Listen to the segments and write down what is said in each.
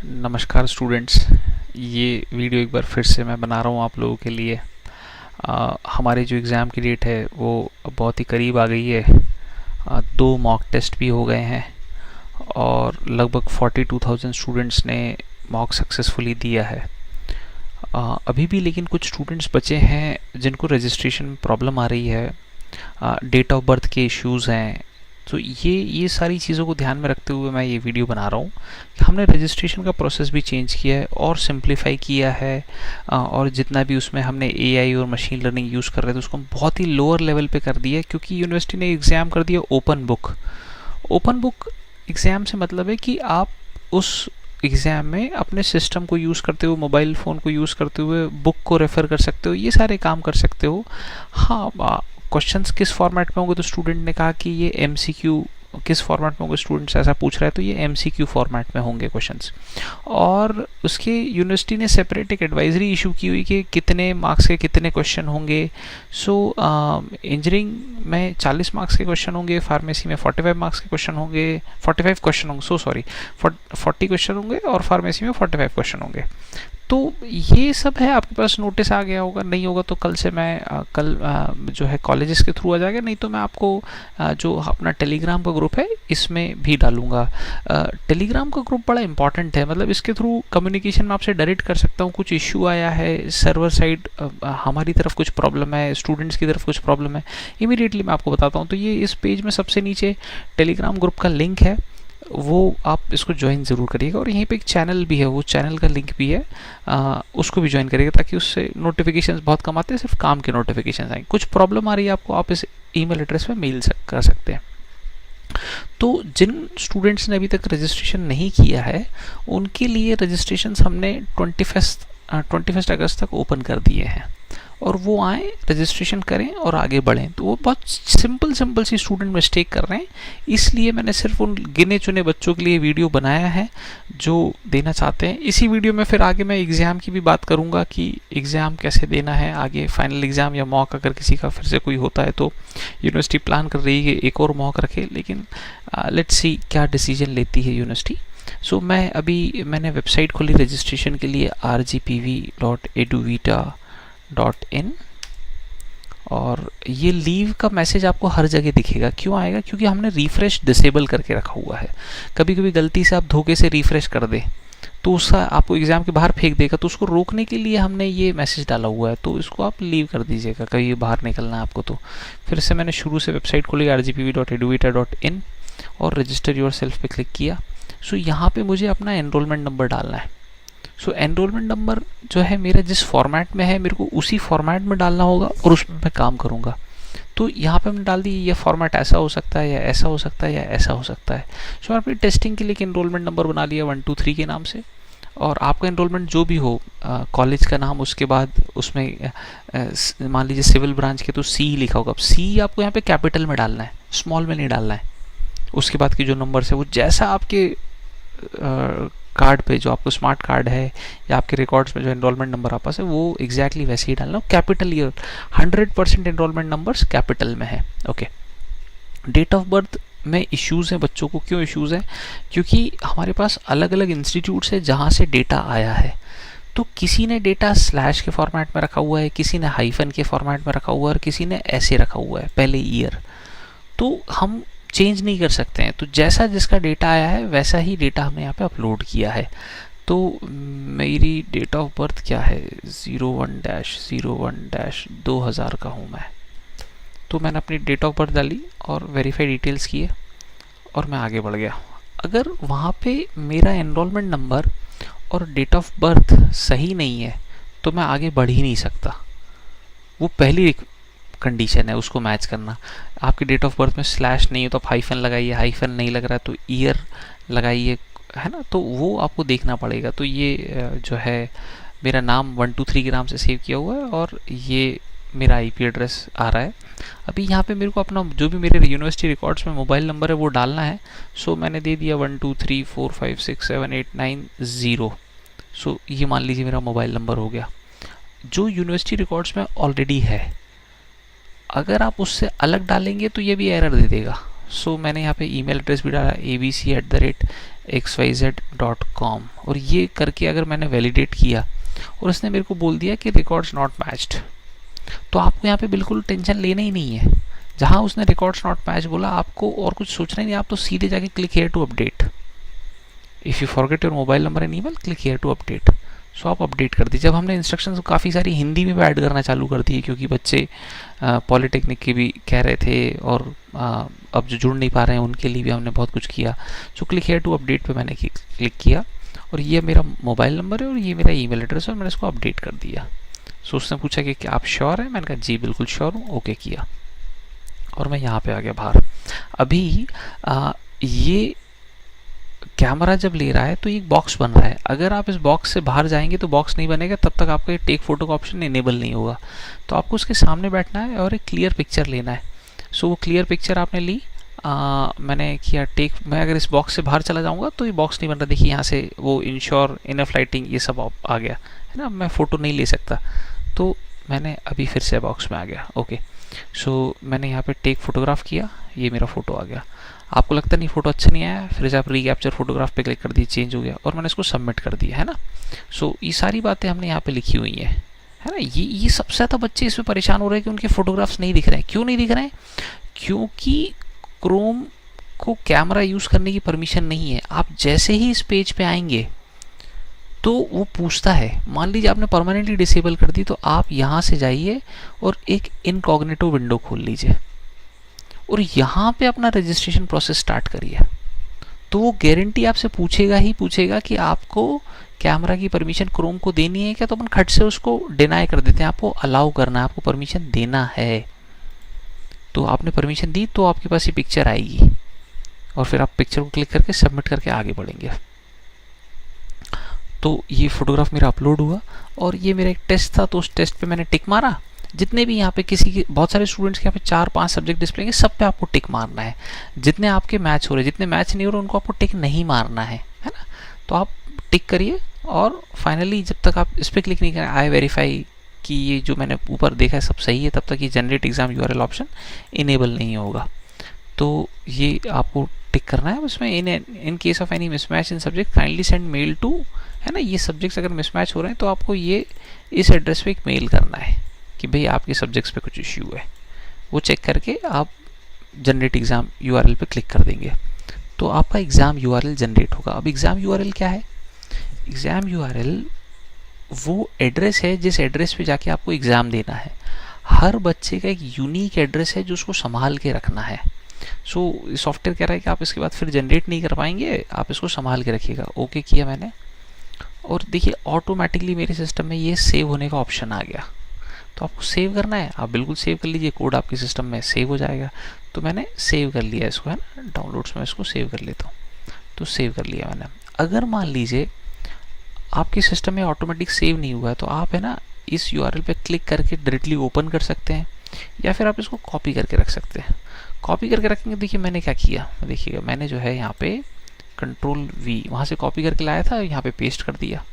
नमस्कार स्टूडेंट्स। ये वीडियो एक बार फिर से मैं बना रहा हूँ आप लोगों के लिए। हमारे जो एग्ज़ाम की डेट है वो बहुत ही करीब आ गई है। दो मॉक टेस्ट भी हो गए हैं और लगभग 42,000 स्टूडेंट्स ने मॉक सक्सेसफुली दिया है। अभी भी लेकिन कुछ स्टूडेंट्स बचे हैं जिनको रजिस्ट्रेशन में प्रॉब्लम आ रही है। डेट ऑफ बर्थ के इश्यूज़ हैं। तो ये सारी चीज़ों को ध्यान में रखते हुए मैं ये वीडियो बना रहा हूँ कि हमने रजिस्ट्रेशन का प्रोसेस भी चेंज किया है और सिंप्लीफाई किया है। और जितना भी उसमें हमने एआई और मशीन लर्निंग यूज़ कर रहे थे उसको हम बहुत ही लोअर लेवल पे कर दिया है, क्योंकि यूनिवर्सिटी ने एग्ज़ाम कर दिया open book. Open book exam से मतलब है कि आप उस एग्ज़ाम में अपने सिस्टम को यूज़ करते हुए, मोबाइल फ़ोन को यूज़ करते हुए बुक को रेफ़र कर सकते हो, ये सारे काम कर सकते हो। हाँ, क्वेश्चंस किस फॉर्मेट में होंगे, तो स्टूडेंट ने कहा कि ये एमसीक्यू किस फॉर्मेट में होंगे, स्टूडेंट्स ऐसा पूछ रहा है तो ये एमसीक्यू फॉर्मेट में होंगे क्वेश्चंस। और उसके यूनिवर्सिटी ने सेपरेट एक एडवाइजरी इशू की हुई कि कितने मार्क्स के कितने क्वेश्चन होंगे। सो इंजीनियरिंग में 40 मार्क्स के क्वेश्चन होंगे, फार्मेसी में 45 मार्क्स के क्वेश्चन होंगे, 45 क्वेश्चन होंगे, 40 क्वेश्चन होंगे, और फार्मेसी में 45 क्वेश्चन होंगे। तो ये सब है, आपके पास नोटिस आ गया होगा। नहीं होगा तो कल से मैं कल जो है कॉलेजेस के थ्रू आ जाएगा, नहीं तो मैं आपको जो अपना टेलीग्राम का ग्रुप है इसमें भी डालूंगा। टेलीग्राम का ग्रुप बड़ा इंपॉर्टेंट है, मतलब इसके थ्रू कम्युनिकेशन में आपसे डायरेक्ट कर सकता हूँ। कुछ इश्यू आया है सर्वर साइड, हमारी तरफ कुछ प्रॉब्लम है, स्टूडेंट्स की तरफ कुछ प्रॉब्लम है, इमीडिएटली मैं आपको बताता हूँ। तो ये इस पेज में सबसे नीचे टेलीग्राम ग्रुप का लिंक है, वो आप इसको ज्वाइन ज़रूर करिएगा। और यहीं पे एक चैनल भी है, वो चैनल का लिंक भी है, उसको भी ज्वाइन करिएगा, ताकि उससे नोटिफिकेशंस बहुत कम आते हैं, सिर्फ काम के नोटिफिकेशंस आएंगे। कुछ प्रॉब्लम आ रही है आपको, आप इस ईमेल एड्रेस पे मेल कर सकते हैं। तो जिन स्टूडेंट्स ने अभी तक रजिस्ट्रेशन नहीं किया है उनके लिए रजिस्ट्रेशन हमने 21 अगस्त तक ओपन कर दिए हैं, और वो आए, रजिस्ट्रेशन करें और आगे बढ़ें। तो वो बहुत सिंपल सी स्टूडेंट मिस्टेक कर रहे हैं, इसलिए मैंने सिर्फ उन गिने चुने बच्चों के लिए वीडियो बनाया है जो देना चाहते हैं। इसी वीडियो में फिर आगे मैं एग्ज़ाम की भी बात करूंगा कि एग्ज़ाम कैसे देना है आगे, फाइनल एग्ज़ाम या मॉक अगर किसी का फिर से कोई होता है तो यूनिवर्सिटी प्लान कर रही है कि एक और मॉक रखे, लेकिन लेट्स सी क्या डिसीजन लेती है यूनिवर्सिटी। मैंने वेबसाइट खोली रजिस्ट्रेशन के लिए, rgpv.eduvita.in, और ये लीव का मैसेज आपको हर जगह दिखेगा। क्यों आएगा? क्योंकि हमने रिफ्रेश डिसेबल करके रखा हुआ है। कभी कभी गलती से आप धोखे से रिफ्रेश कर दें तो उसका आपको एग्ज़ाम के बाहर फेंक देगा, तो उसको रोकने के लिए हमने ये मैसेज डाला हुआ है। तो इसको आप लीव कर दीजिएगा, कभी बाहर निकलना है आपको तो। फिर से मैंने शुरू से वेबसाइट खोली rgpv.eduvita.in और रजिस्टर योर सेल्फ पे क्लिक किया। सो यहाँ पे मुझे अपना एनरोलमेंट नंबर डालना है। सो एनरोलमेंट नंबर जो है मेरा जिस फॉर्मेट में है, मेरे को उसी फॉर्मेट में डालना होगा और उसमें मैं काम करूँगा। तो यहाँ पे हमने डाल दी, ये फॉर्मेट ऐसा हो सकता है या ऐसा हो सकता है या ऐसा हो सकता है। सो मैंने अपनी टेस्टिंग के लिए एक एनरोलमेंट नंबर बना लिया 123 के नाम से। और आपका एनरोलमेंट जो भी हो, कॉलेज का नाम, उसके बाद उसमें मान लीजिए सिविल ब्रांच के तो सी लिखा होगा। अब सी आपको यहाँ पे कैपिटल में डालना है, स्मॉल में नहीं डालना है। उसके बाद की जो नंबर्स है वो जैसा आपके कार्ड पे, जो आपको स्मार्ट कार्ड है या आपके रिकॉर्ड्स में जो एनरोलमेंट नंबर आप पास है, वो एग्जैक्टली वैसे ही डालना। Capital year 100% enrolment numbers capital में है। ओके। डेट ऑफ बर्थ में इश्यूज़ हैं बच्चों को। क्यों इश्यूज़ हैं? क्योंकि हमारे पास अलग अलग इंस्टीट्यूट्स है जहाँ से डेटा आया है। तो किसी ने डेटा स्लैश के फॉर्मेट में रखा हुआ है, किसी ने हाइफन के फॉर्मेट में रखा हुआ है, और किसी ने ऐसे रखा हुआ है पहले ईयर। तो हम चेंज नहीं कर सकते हैं। तो जैसा जिसका डेटा आया है वैसा ही डेटा हमने यहाँ पे अपलोड किया है। तो मेरी डेट ऑफ बर्थ क्या है? 01-01-2000 का हूँ मैं। तो मैंने अपनी डेट ऑफ बर्थ डाली और वेरीफाई डिटेल्स किए और मैं आगे बढ़ गया। अगर वहाँ पे मेरा एनरोलमेंट नंबर और डेट ऑफ बर्थ सही नहीं है तो मैं आगे बढ़ ही नहीं सकता। वो पहली कंडीशन है, उसको मैच करना। आपकी डेट ऑफ बर्थ में स्लैश नहीं है तो आप हाइफन लगाइए, हाइफन नहीं लग रहा है तो ईयर लगाइए, है ना। तो वो आपको देखना पड़ेगा। तो ये जो है मेरा नाम 123 के नाम से सेव किया हुआ है और ये मेरा आईपी एड्रेस आ रहा है। अभी यहाँ पे मेरे को अपना जो भी मेरे यूनिवर्सिटी रिकॉर्ड्स में मोबाइल नंबर है वो डालना है। सो मैंने दे दिया 1234567890। सो ये मान लीजिए मेरा मोबाइल नंबर हो गया, जो यूनिवर्सिटी रिकॉर्ड्स में ऑलरेडी है। अगर आप उससे अलग डालेंगे तो ये भी एरर दे देगा, सो मैंने यहाँ पे ईमेल एड्रेस भी डाला abc@xyz.com, और ये करके अगर मैंने वैलिडेट किया और उसने मेरे को बोल दिया कि रिकॉर्ड्स नॉट मैच्ड, तो आपको यहाँ पे बिल्कुल टेंशन लेना ही नहीं है। जहाँ उसने रिकॉर्ड्स नॉट मैच बोला, आपको और कुछ सोचना ही नहीं, आप तो सीधे जाके click here to update. If you forget your mobile number and email, click here to update. So आप अपडेट कर दीजिए। जब हमने इंस्ट्रक्शंस काफ़ी सारी हिंदी में भी ऐड करना चालू कर दी, क्योंकि बच्चे पॉलिटेक्निक के भी कह रहे थे, और अब जो जुड़ नहीं पा रहे हैं उनके लिए भी हमने बहुत कुछ किया। So click here to update पे मैंने क्लिक किया, और ये मेरा मोबाइल नंबर है और ये मेरा ईमेल एड्रेस है, और मैंने इसको अपडेट कर दिया। सो उसने पूछा कि क्या आप श्योर हैं? मैंने कहा जी बिल्कुल श्योर हूँ। ओके किया, और मैं यहाँ पे आ गया बाहर। अभी ये कैमरा जब ले रहा है तो एक बॉक्स बन रहा है। अगर आप इस बॉक्स से बाहर जाएंगे तो बॉक्स नहीं बनेगा, तब तक आपका ये टेक फोटो का ऑप्शन इनेबल नहीं होगा। तो आपको उसके सामने बैठना है और एक क्लियर पिक्चर लेना है। सो वो क्लियर पिक्चर आपने ली, मैंने किया टेक। मैं अगर इस बॉक्स से बाहर चला जाऊंगा तो ये बॉक्स नहीं बन रहा। देखिए यहाँ से वो इंश्योर, इनफ लाइटिंग, ये सब आ गया है ना। मैं फ़ोटो नहीं ले सकता, तो मैंने अभी फिर से बॉक्स में आ गया। ओके, सो मैंने यहाँ पे टेक फोटोग्राफ किया, ये मेरा फ़ोटो आ गया। आपको लगता नहीं फ़ोटो अच्छा नहीं आया, फिर से आप रीकैप्चर फोटोग्राफ पे क्लिक कर दिए, चेंज हो गया, और मैंने इसको सबमिट कर दिया, है ना। सो ये सारी बातें हमने यहाँ पे लिखी हुई हैं, है ना। ये सबसे ज़्यादा बच्चे इसमें परेशान हो रहे हैं कि उनके फोटोग्राफ्स नहीं दिख रहे हैं। क्यों नहीं दिख रहे हैं? क्योंकि क्रोम को कैमरा यूज़ करने की परमिशन नहीं है। आप जैसे ही इस पेज पे आएंगे तो वो पूछता है। मान लीजिए आपने परमानेंटली डिसेबल कर दी, तो आप यहाँ से जाइए और एक इनकॉग्निटो विंडो खोल लीजिए और यहाँ पे अपना रजिस्ट्रेशन प्रोसेस स्टार्ट करिए। तो वो गारंटी आपसे पूछेगा ही पूछेगा कि आपको कैमरा की परमिशन क्रोम को देनी है क्या। तो अपन खट से उसको डिनाई कर देते हैं। आपको अलाउ करना है, आपको परमिशन देना है। तो आपने परमिशन दी तो आपके पास ये पिक्चर आएगी, और फिर आप पिक्चर को क्लिक करके सबमिट करके आगे बढ़ेंगे। तो ये फोटोग्राफ मेरा अपलोड हुआ, और ये मेरा एक टेस्ट था, तो उस टेस्ट पे मैंने टिक मारा। जितने भी यहाँ पे किसी के, बहुत सारे स्टूडेंट्स के यहाँ पे 4-5 सब्जेक्ट डिस्प्ले हैं, सब पे आपको टिक मारना है। जितने आपके मैच हो रहे, जितने मैच नहीं हो रहे, उनको आपको टिक नहीं मारना है ना। तो आप टिक करिए, और फाइनली जब तक आप इस पर क्लिक नहीं करें, आई वेरीफाई कि ये जो मैंने ऊपर देखा है सब सही है, तब तक ये generate exam URL option enable नहीं होगा। तो ये आपको टिक करना है उसमें। In case of any mismatch in subject kindly send mail to, है ना। ये सब्जेक्ट्स अगर मिसमैच हो रहे हैं तो आपको ये इस एड्रेस पे एक मेल करना है कि भाई आपके सब्जेक्ट्स पे कुछ इश्यू है। वो चेक करके आप जनरेट एग्ज़ाम यूआरएल पे क्लिक कर देंगे, तो आपका एग्ज़ाम यूआरएल जनरेट होगा। अब एग्ज़ाम यूआरएल क्या है? एग्ज़ाम यूआरएल वो एड्रेस है जिस एड्रेस पे जाके आपको एग्ज़ाम देना है। हर बच्चे का एक यूनिक एड्रेस है जो उसको संभाल के रखना है। सो सॉफ्टवेयर कह रहा है कि आप इसके बाद फिर जनरेट नहीं कर पाएंगे, आप इसको संभाल के रखिएगा। ओके किया मैंने, और देखिए ऑटोमेटिकली मेरे सिस्टम में ये सेव होने का ऑप्शन आ गया। तो आपको सेव करना है, आप बिल्कुल सेव कर लीजिए, कोड आपके सिस्टम में सेव हो जाएगा। तो मैंने सेव कर लिया इसको, है ना। डाउनलोड्स में इसको सेव कर लेता हूँ, तो सेव कर लिया मैंने। अगर मान लीजिए आपके सिस्टम में ऑटोमेटिक सेव नहीं हुआ है, तो आप, है ना, इस यूआरएल पे क्लिक करके डायरेक्टली ओपन कर सकते हैं, या फिर आप इसको कॉपी करके रख सकते हैं। कॉपी करके रखेंगे, देखिए मैंने क्या किया, देखिएगा मैंने जो है यहाँ पे Ctrl+V वहाँ से कॉपी करके लाया था, यहाँ पे पेस्ट कर दिया।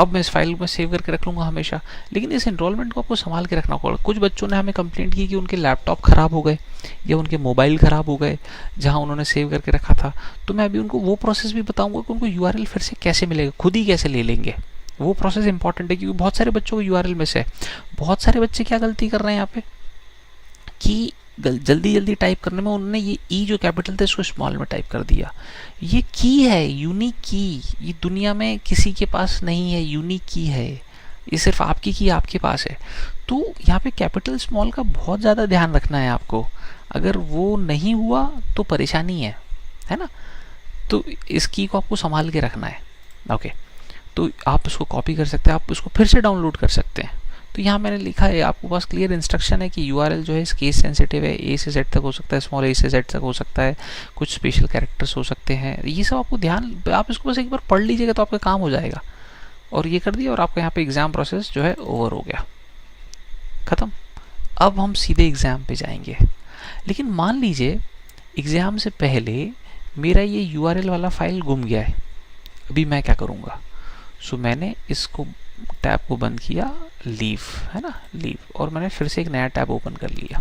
अब मैं इस फाइल में सेव करके रख लूँगा हमेशा। लेकिन इस एनरोलमेंट को आपको संभाल के रखना होगा। कुछ बच्चों ने हमें कंप्लेंट की कि उनके लैपटॉप ख़राब हो गए या उनके मोबाइल ख़राब हो गए जहाँ उन्होंने सेव करके रखा था। तो मैं अभी उनको वो प्रोसेस भी बताऊँगा कि उनको यूआरएल फिर से कैसे मिलेगा, खुद ही कैसे ले लेंगे। वो प्रोसेस इंपॉर्टेंट है, क्योंकि बहुत सारे बच्चों को यूआरएल मिस है। बहुत सारे बच्चे क्या गलती कर रहे हैं यहाँ पे कि जल्दी जल्दी टाइप करने में उन्होंने ये ई जो कैपिटल था इसको स्मॉल में टाइप कर दिया। ये की है, यूनिक की, ये दुनिया में किसी के पास नहीं है, यूनिक की है, ये सिर्फ आपकी की आपके पास है। तो यहाँ पे कैपिटल स्मॉल का बहुत ज़्यादा ध्यान रखना है आपको। अगर वो नहीं हुआ तो परेशानी है ना। तो इस की को आपको संभाल के रखना है। ओके, तो आप इसको कॉपी कर सकते हैं, आप इसको फिर से डाउनलोड कर सकते हैं। तो यहाँ मैंने लिखा है, आपको पास क्लियर इंस्ट्रक्शन है कि यूआरएल जो है केस सेंसिटिव है, ए से जेड तक हो सकता है, स्मॉल ए से जेड तक हो सकता है, कुछ स्पेशल कैरेक्टर्स हो सकते हैं। ये सब आपको ध्यान, आप इसको बस एक बार पढ़ लीजिएगा तो आपका काम हो जाएगा। और ये कर दिया, और आपका यहाँ पे एग्ज़ाम प्रोसेस जो है ओवर हो गया, ख़त्म। अब हम सीधे एग्ज़ाम पे जाएंगे। लेकिन मान लीजिए एग्ज़ाम से पहले मेरा ये यूआरएल वाला फाइल गुम गया है, अभी मैं क्या करूँगा? सो मैंने इसको टैब को बंद किया, लीव, है ना, लीव, और मैंने फिर से एक नया टैब ओपन कर लिया,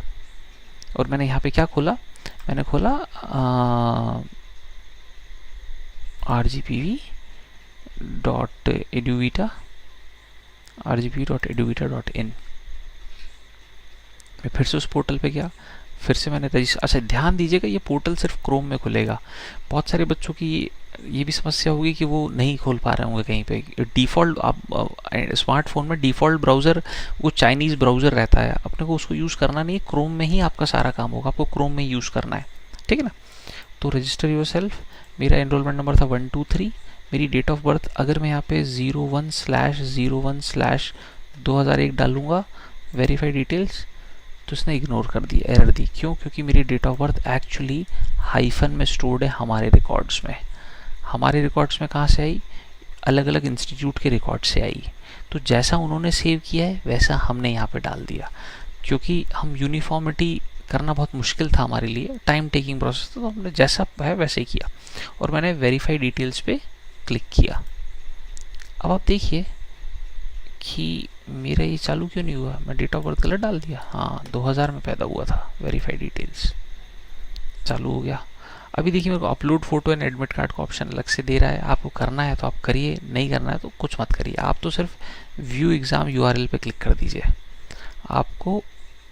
और मैंने यहाँ पे क्या खोला, मैंने खोला rgpv.eduvita.in। मैं फिर से उस पोर्टल पे गया, फिर से मैंने रजिस्टर। अच्छा ध्यान दीजिएगा, ये पोर्टल सिर्फ क्रोम में खुलेगा। बहुत सारे बच्चों की ये भी समस्या होगी कि वो नहीं खोल पा रहे होंगे कहीं पे। डिफ़ॉल्ट आप स्मार्टफोन में डिफ़ॉल्ट ब्राउज़र वो चाइनीज़ ब्राउज़र रहता है, अपने को उसको यूज़ करना नहीं है। क्रोम में ही आपका सारा काम होगा, आपको क्रोम में यूज़ करना है, ठीक है ना। तो रजिस्टर योर सेल्फ, मेरा एनरोलमेंट नंबर था 123। मेरी डेट ऑफ बर्थ अगर मैं यहाँ पे 01/01/2001 डालूंगा, वेरीफाई डिटेल्स, तो इसने इग्नोर कर दिया, एरर दी। क्यों? क्योंकि मेरी date of birth actually hyphen में स्टोर्ड है हमारे रिकॉर्ड्स में। हमारे रिकॉर्ड्स में कहाँ से आई? अलग अलग इंस्टीट्यूट के रिकॉर्ड से आई। तो जैसा उन्होंने सेव किया है वैसा हमने यहाँ पे डाल दिया। क्योंकि हम यूनिफॉर्मिटी करना बहुत मुश्किल था हमारे लिए, टाइम टेकिंग प्रोसेस था, तो हमने जैसा है वैसे ही किया और मैंने वेरीफाई डिटेल्स पे क्लिक किया। अब आप देखिए कि मेरा ये चालू क्यों नहीं हुआ। मैं डेट ऑफ बर्थ गलत डाल दिया, हाँ 2000 में पैदा हुआ था। वेरीफाई डिटेल्स चालू हो गया। अभी देखिए मेरे को upload photo and admit card का ऑप्शन अलग से दे रहा है। आपको करना है तो आप करिए, नहीं करना है तो कुछ मत करिए। आप तो सिर्फ व्यू एग्ज़ाम यूआरएल पे क्लिक कर दीजिए। आपको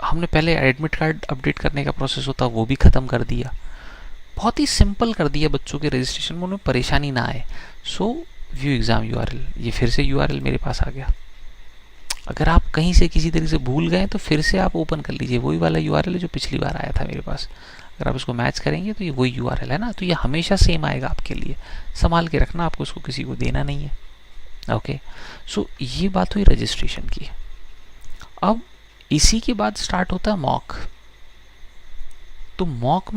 हमने पहले एडमिट कार्ड अपडेट करने का प्रोसेस होता वो भी ख़त्म कर दिया। बहुत ही सिंपल कर दिया बच्चों के रजिस्ट्रेशन में, उन्हें परेशानी ना आए। सो व्यू एग्ज़ाम यूआरएल, ये फिर से यूआरएल मेरे पास आ गया। अगर आप कहीं से किसी तरीके से भूल गए तो फिर से आप ओपन कर लीजिए, वही वाला यूआरएल है जो पिछली बार आया था मेरे पास। अगर आप इसको मैच करेंगे तो ये वही यूआरएल है ना, तो ये हमेशा सेम आएगा आपके लिए। संभाल के रखना, आपको इसको किसी को देना नहीं है। ओके, सो ये बात हुई रजिस्ट्रेशन की। अब इसी के बाद स्टार्ट होता है मॉक। तो मॉक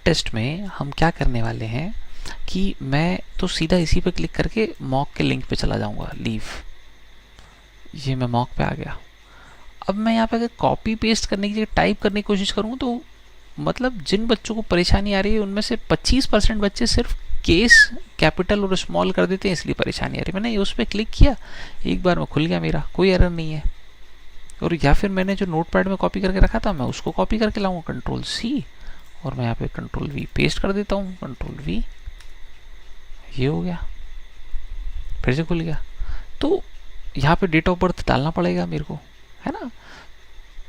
टेस्ट में हम क्या करने वाले हैं कि मैं तो सीधा इसी पे क्लिक करके मॉक के लिंक पे चला जाऊंगा, लीव। ये मैं मॉक पे आ गया। अब मैं यहाँ पे अगर कॉपी पेस्ट करने की जगह टाइप करने की कोशिश करूँ तो मतलब जिन बच्चों को परेशानी आ रही है उनमें से 25% बच्चे सिर्फ केस कैपिटल और स्मॉल कर देते हैं, इसलिए परेशानी आ रही है। मैंने उस पर क्लिक किया, एक बार में खुल गया, मेरा कोई एरर नहीं है। और या फिर मैंने जो नोटपैड में कॉपी करके रखा था मैं उसको कॉपी करके लाऊंगा, Ctrl+C, और मैं यहाँ पे Ctrl+V पेस्ट कर देता हूँ, Ctrl+V, ये हो गया, फिर से खुल गया। तो यहाँ पे डेट ऑफ बर्थ डालना पड़ेगा मेरे को, है ना।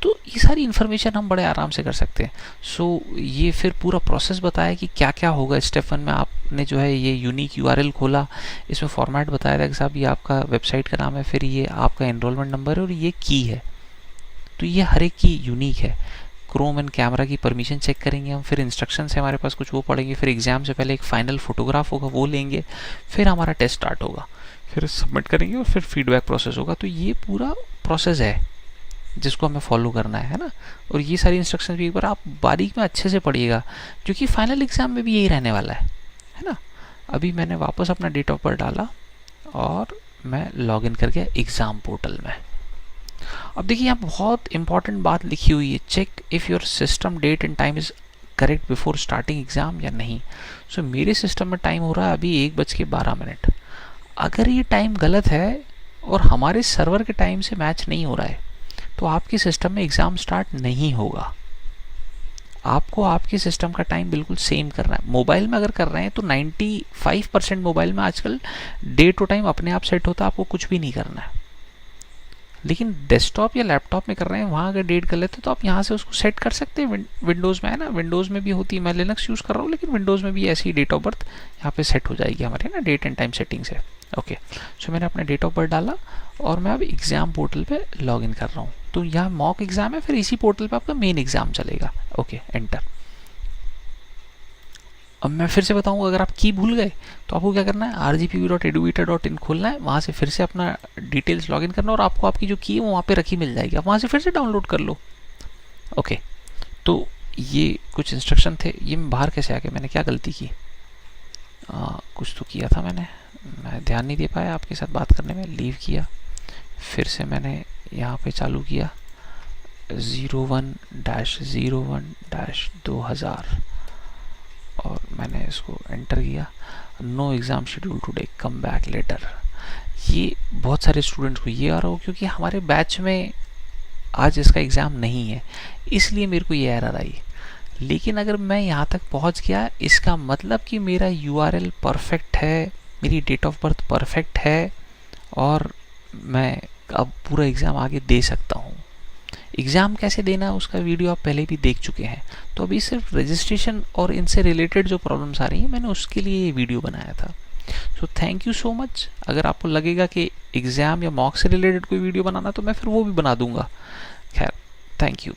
तो ये सारी इन्फॉर्मेशन हम बड़े आराम से कर सकते हैं। सो ये फिर पूरा प्रोसेस बताया कि क्या क्या होगा। स्टेप 1 में आपने जो है ये यूनिक यूआरएल खोला, इसमें फॉर्मेट बताया था कि साहब ये आपका वेबसाइट का नाम है, फिर ये आपका एनरोलमेंट नंबर है और ये की है। तो ये हर एक की यूनिक है। क्रोम एंड कैमरा की परमिशन चेक करेंगे हम, फिर इंस्ट्रक्शन है हमारे पास कुछ वो पढ़ेंगे, फिर एग्जाम से पहले एक फाइनल फोटोग्राफ होगा वो लेंगे, फिर हमारा टेस्ट स्टार्ट होगा, फिर सबमिट करेंगे और फिर फीडबैक प्रोसेस होगा। तो ये पूरा प्रोसेस है जिसको हमें फॉलो करना है ना। और ये सारी इंस्ट्रक्शन भी एक बार आप बारीक में अच्छे से पढ़िएगा, क्योंकि फाइनल एग्जाम में भी यही रहने वाला है ना। अभी मैंने वापस अपना डेट ऑफ बर्थ डाला और मैं लॉग इन कर गया एग्ज़ाम पोर्टल में। अब देखिए यहाँ बहुत इंपॉर्टेंट बात लिखी हुई है, check if your system date and time is correct before starting exam या नहीं। सो मेरे सिस्टम में टाइम हो रहा है अभी 1:12। अगर ये टाइम गलत है और हमारे सर्वर के टाइम से मैच नहीं हो रहा है तो आपके सिस्टम में एग्ज़ाम स्टार्ट नहीं होगा। आपको आपके सिस्टम का टाइम बिल्कुल सेम करना है। मोबाइल में अगर कर रहे हैं तो 95% मोबाइल में आजकल डेट और टाइम अपने आप सेट होता है, आपको कुछ भी नहीं करना है। लेकिन डेस्कटॉप या लैपटॉप में कर रहे हैं, वहाँ अगर डेट कर लेते हैं तो आप यहाँ से उसको सेट कर सकते हैं। विंडोज़ में है ना, विंडोज़ में भी होती है, मैं लिनक्स यूज़ कर रहा हूँ लेकिन विंडोज़ में भी ऐसी डेट ऑफ बर्थ यहाँ पे सेट हो जाएगी हमारे ना, डेट एंड टाइम सेटिंग्स है। ओके, सो मैंने अपना डेट ऑफ बर्थ डाला और मैं अब एग्ज़ाम पोर्टल पे लॉग इन कर रहा हूँ। तो यहाँ मॉक एग्ज़ाम है, फिर इसी पोर्टल पे आपका मेन एग्ज़ाम चलेगा। Okay, enter. अब मैं फिर से बताऊंगा, अगर आप की भूल गए तो आपको क्या करना है, rgpv.eduvita.in खोलना है, वहाँ से फिर से अपना डिटेल्स लॉगिन करना और आपको आपकी जो की है वो वहाँ पे रखी मिल जाएगी, आप वहाँ से फिर से डाउनलोड कर लो। ओके, तो ये कुछ इंस्ट्रक्शन थे। ये मैं बाहर कैसे आ गया, मैंने क्या गलती की, कुछ तो किया था मैंने, मैं ध्यान नहीं दे पाया आपके साथ बात करने में, लीव किया, फिर से मैंने यहाँ पे चालू किया 01-01-2000 और मैंने इसको एंटर किया। No exam schedule today, come back later. ये बहुत सारे स्टूडेंट्स को ये आ रहा हो क्योंकि हमारे बैच में आज इसका एग्ज़ाम नहीं है, इसलिए मेरे को ये एरर आई। लेकिन अगर मैं यहाँ तक पहुँच गया, इसका मतलब कि मेरा यूआरएल परफेक्ट है, मेरी डेट ऑफ बर्थ परफेक्ट है, और मैं अब पूरा एग्ज़ाम आगे दे सकता हूँ। एग्ज़ाम कैसे देना है उसका वीडियो आप पहले भी देख चुके हैं। तो अभी सिर्फ रजिस्ट्रेशन और इनसे रिलेटेड जो प्रॉब्लम्स आ रही हैं, मैंने उसके लिए ये वीडियो बनाया था। So thank you so much. अगर आपको लगेगा कि एग्ज़ाम या मॉक से रिलेटेड कोई वीडियो बनाना, तो मैं फिर वो भी बना दूंगा। खैर, थैंक यू।